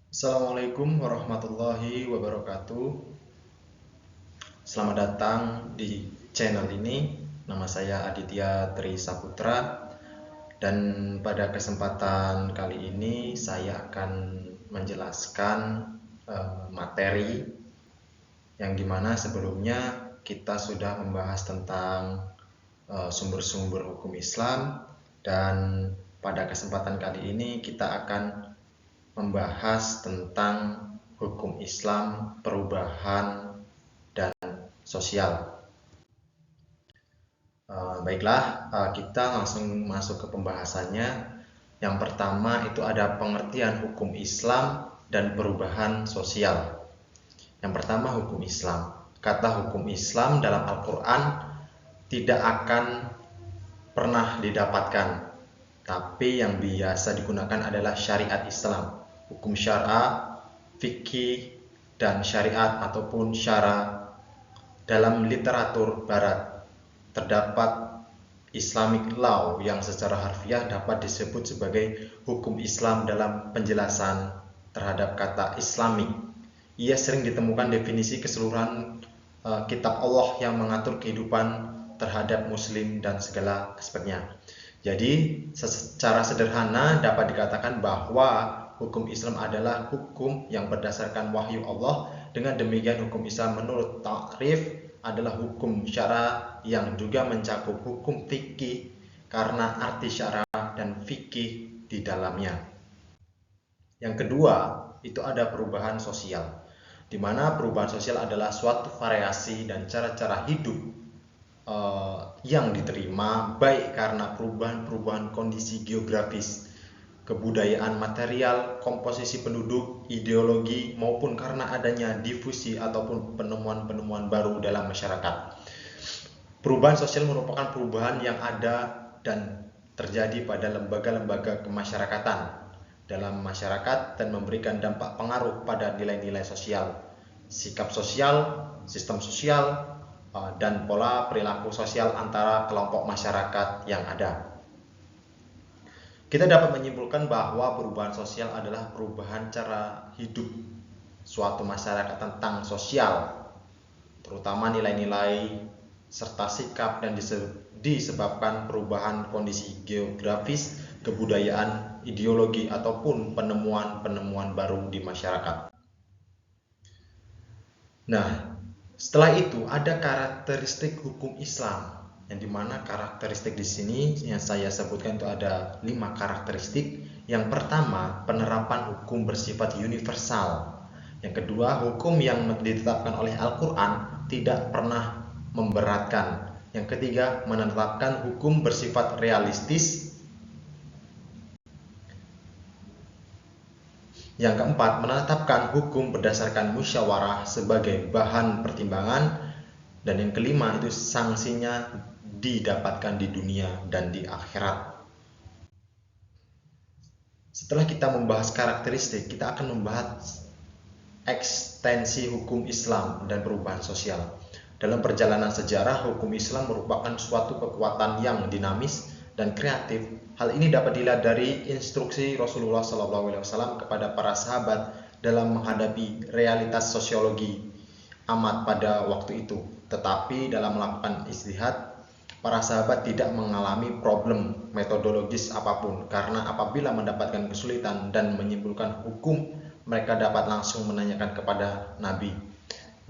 Assalamualaikum warahmatullahi wabarakatuh. Selamat datang di channel ini. Nama saya Aditya Tri Saputra dan pada kesempatan kali ini saya akan menjelaskan materi yang dimana sebelumnya kita sudah membahas tentang sumber-sumber hukum Islam, dan pada kesempatan kali ini kita akan membahas tentang hukum Islam, perubahan, dan sosial. Baiklah, kita langsung masuk ke pembahasannya. Yang pertama itu ada pengertian hukum Islam dan perubahan sosial. Yang pertama, hukum Islam. Kata hukum Islam dalam Al-Quran tidak akan pernah didapatkan, tapi yang biasa digunakan adalah syariat Islam, hukum syara, fikih, dan syariat ataupun syara. Dalam literatur barat terdapat Islamic law yang secara harfiah dapat disebut sebagai hukum Islam dalam penjelasan terhadap kata Islamic. Ia sering ditemukan definisi keseluruhan kitab Allah yang mengatur kehidupan terhadap muslim dan segala aspeknya. Jadi secara sederhana dapat dikatakan bahwa hukum Islam adalah hukum yang berdasarkan wahyu Allah. Dengan demikian hukum Islam menurut takrif adalah hukum syara yang juga mencakup hukum fikih karena arti syara dan fikih di dalamnya. Yang kedua, itu ada perubahan sosial, di mana perubahan sosial adalah suatu variasi dan cara-cara hidup yang diterima baik karena perubahan kondisi geografis, kebudayaan material, komposisi penduduk, ideologi, maupun karena adanya difusi ataupun penemuan-penemuan baru dalam masyarakat. Perubahan sosial merupakan perubahan yang ada dan terjadi pada lembaga-lembaga kemasyarakatan dalam masyarakat dan memberikan dampak pengaruh pada nilai-nilai sosial, sikap sosial, sistem sosial, dan pola perilaku sosial antara kelompok masyarakat yang ada. Kita dapat menyimpulkan bahwa perubahan sosial adalah perubahan cara hidup suatu masyarakat tentang sosial, terutama nilai-nilai serta sikap, dan disebabkan perubahan kondisi geografis, kebudayaan, ideologi, ataupun penemuan-penemuan baru di masyarakat. Nah, setelah itu ada karakteristik hukum Islam, yang dimana karakteristik di sini yang saya sebutkan itu ada 5 karakteristik. Yang pertama, penerapan hukum bersifat universal. Yang kedua, hukum yang ditetapkan oleh Al-Quran tidak pernah memberatkan. Yang ketiga, menetapkan hukum bersifat realistis. Yang keempat, menetapkan hukum berdasarkan musyawarah sebagai bahan pertimbangan. Dan yang kelima, itu sanksinya didapatkan di dunia dan di akhirat. Setelah kita membahas karakteristik, kita akan membahas ekstensi hukum Islam dan perubahan sosial. Dalam perjalanan sejarah, hukum Islam merupakan suatu kekuatan yang dinamis dan kreatif. Hal ini dapat dilihat dari instruksi Rasulullah SAW kepada para sahabat dalam menghadapi realitas sosiologi amat pada waktu itu. Tetapi dalam melakukan ijtihad, para sahabat tidak mengalami problem metodologis apapun, karena apabila mendapatkan kesulitan dan menyimpulkan hukum, mereka dapat langsung menanyakan kepada Nabi.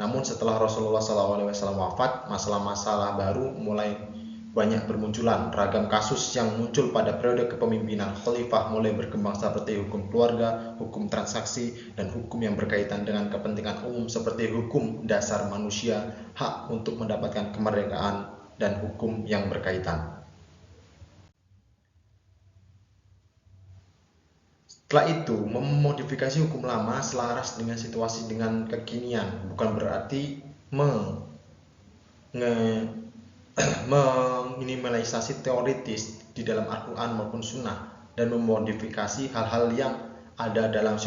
Namun setelah Rasulullah SAW wafat, masalah-masalah baru mulai banyak bermunculan. Ragam kasus yang muncul pada periode kepemimpinan khalifah mulai berkembang, seperti hukum keluarga, hukum transaksi, dan hukum yang berkaitan dengan kepentingan umum seperti hukum dasar manusia, hak untuk mendapatkan kemerdekaan, dan hukum yang berkaitan. Setelah itu, memodifikasi hukum lama selaras dengan situasi dengan kekinian, bukan berarti meminimalisasi teoritis di dalam Al-Quran maupun Sunnah, dan memodifikasi hal-hal yang ada dalam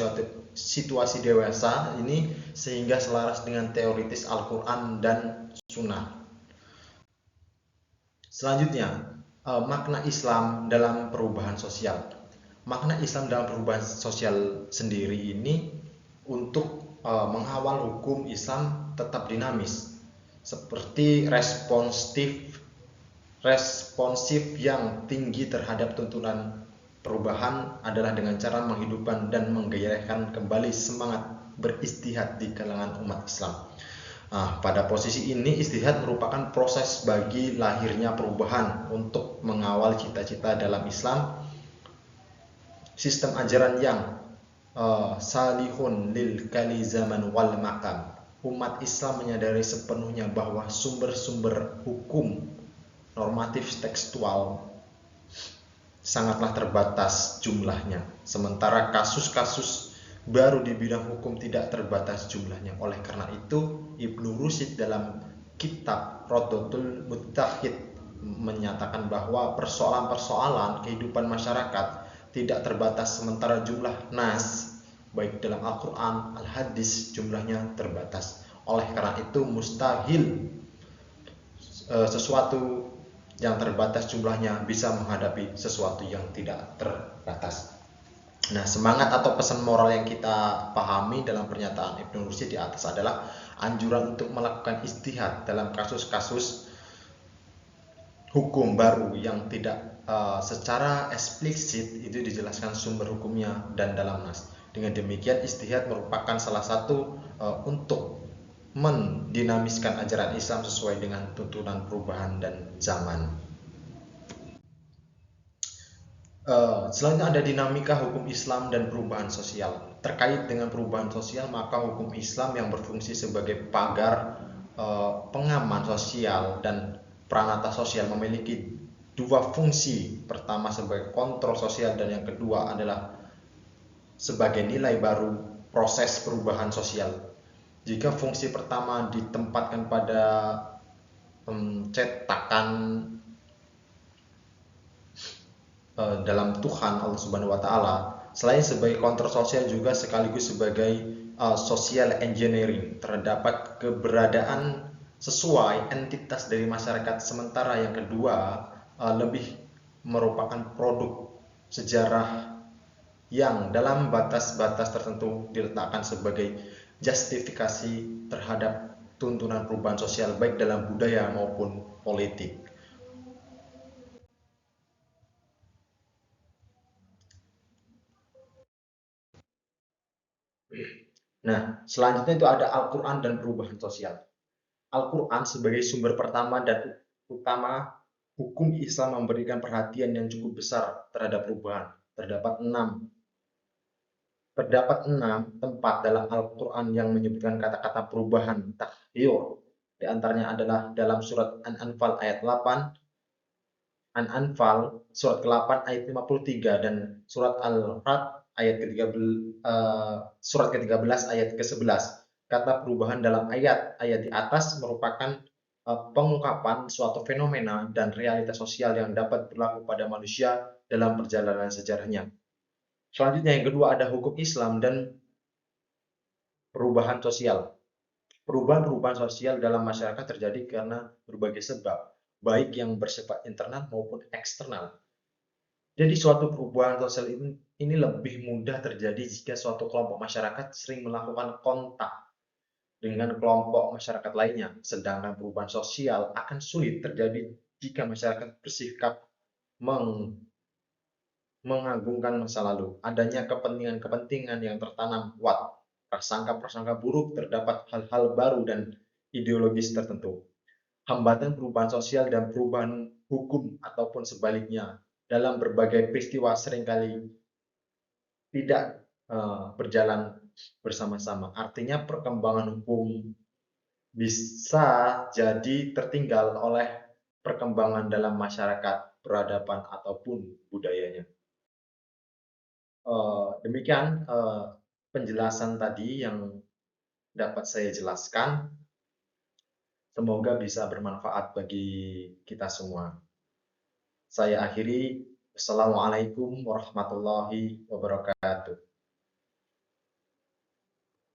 situasi dewasa ini sehingga selaras dengan teoritis Al-Quran dan Sunnah. Selanjutnya, makna Islam dalam perubahan sosial. Makna Islam dalam perubahan sosial sendiri ini untuk mengawal hukum Islam tetap dinamis, seperti responsif yang tinggi terhadap tuntunan perubahan adalah dengan cara menghidupkan dan menggairahkan kembali semangat beristihad di kalangan umat Islam. Pada posisi ini istihad merupakan proses bagi lahirnya perubahan untuk mengawal cita-cita dalam Islam, sistem ajaran yang salihun lil kali zaman wal makam. Umat Islam menyadari sepenuhnya bahwa sumber-sumber hukum normatif tekstual sangatlah terbatas jumlahnya, sementara kasus-kasus baru di bidang hukum tidak terbatas jumlahnya. Oleh karena itu, Ibnu Rushd dalam kitab Rodotul Mujtahid menyatakan bahwa persoalan-persoalan kehidupan masyarakat tidak terbatas, sementara jumlah nas baik dalam Al-Quran, Al-Hadis jumlahnya terbatas. Oleh karena itu mustahil sesuatu yang terbatas jumlahnya bisa menghadapi sesuatu yang tidak terbatas. Nah, semangat atau pesan moral yang kita pahami dalam pernyataan Ibnu Rushd di atas adalah anjuran untuk melakukan ijtihad dalam kasus-kasus hukum baru yang tidak secara eksplisit itu dijelaskan sumber hukumnya dan dalam nas. Dengan demikian ijtihad merupakan salah satu untuk mendinamiskan ajaran Islam sesuai dengan tuntunan perubahan dan zaman. Selanjutnya ada dinamika hukum Islam dan perubahan sosial. Terkait dengan perubahan sosial, maka hukum Islam yang berfungsi sebagai pagar pengaman sosial dan peranata sosial memiliki dua fungsi. Pertama sebagai kontrol sosial dan yang kedua adalah sebagai nilai baru proses perubahan sosial. Jika fungsi pertama ditempatkan pada cetakan dalam Tuhan Allah Subhanahu wa taala, selain sebagai kontrol sosial juga sekaligus sebagai social engineering, terdapat keberadaan sesuai entitas dari masyarakat, sementara yang kedua lebih merupakan produk sejarah yang dalam batas-batas tertentu diletakkan sebagai justifikasi terhadap tuntunan perubahan sosial baik dalam budaya maupun politik. Nah, selanjutnya itu ada Al-Quran dan perubahan sosial. Al-Quran sebagai sumber pertama dan utama hukum Islam memberikan perhatian yang cukup besar terhadap perubahan. Terdapat enam tempat dalam Al-Quran yang menyebutkan kata-kata perubahan, takhyir. Di antaranya adalah dalam surat An-Anfal ayat 8, An-Anfal surat ke-8 ayat 53 dan surat Al-Ra'd ayat surat ke-13 ayat ke-11. Kata perubahan dalam ayat-ayat di atas merupakan pengungkapan suatu fenomena dan realitas sosial yang dapat berlaku pada manusia dalam perjalanan sejarahnya. Selanjutnya yang kedua ada hukum Islam dan perubahan sosial. Perubahan-perubahan sosial dalam masyarakat terjadi karena berbagai sebab, baik yang bersifat internal maupun eksternal. Jadi suatu perubahan sosial ini lebih mudah terjadi jika suatu kelompok masyarakat sering melakukan kontak dengan kelompok masyarakat lainnya, sedangkan perubahan sosial akan sulit terjadi jika masyarakat bersikap mengagungkan masa lalu. Adanya kepentingan-kepentingan yang tertanam kuat, prasangka-prasangka buruk, terdapat hal-hal baru dan ideologis tertentu. Hambatan perubahan sosial dan perubahan hukum ataupun sebaliknya dalam berbagai peristiwa seringkali tidak berjalan bersama-sama. Artinya perkembangan hukum bisa jadi tertinggal oleh perkembangan dalam masyarakat, peradaban ataupun budayanya. Demikian penjelasan tadi yang dapat saya jelaskan. Semoga bisa bermanfaat bagi kita semua. Saya akhiri. Wassalamualaikum warahmatullahi wabarakatuh.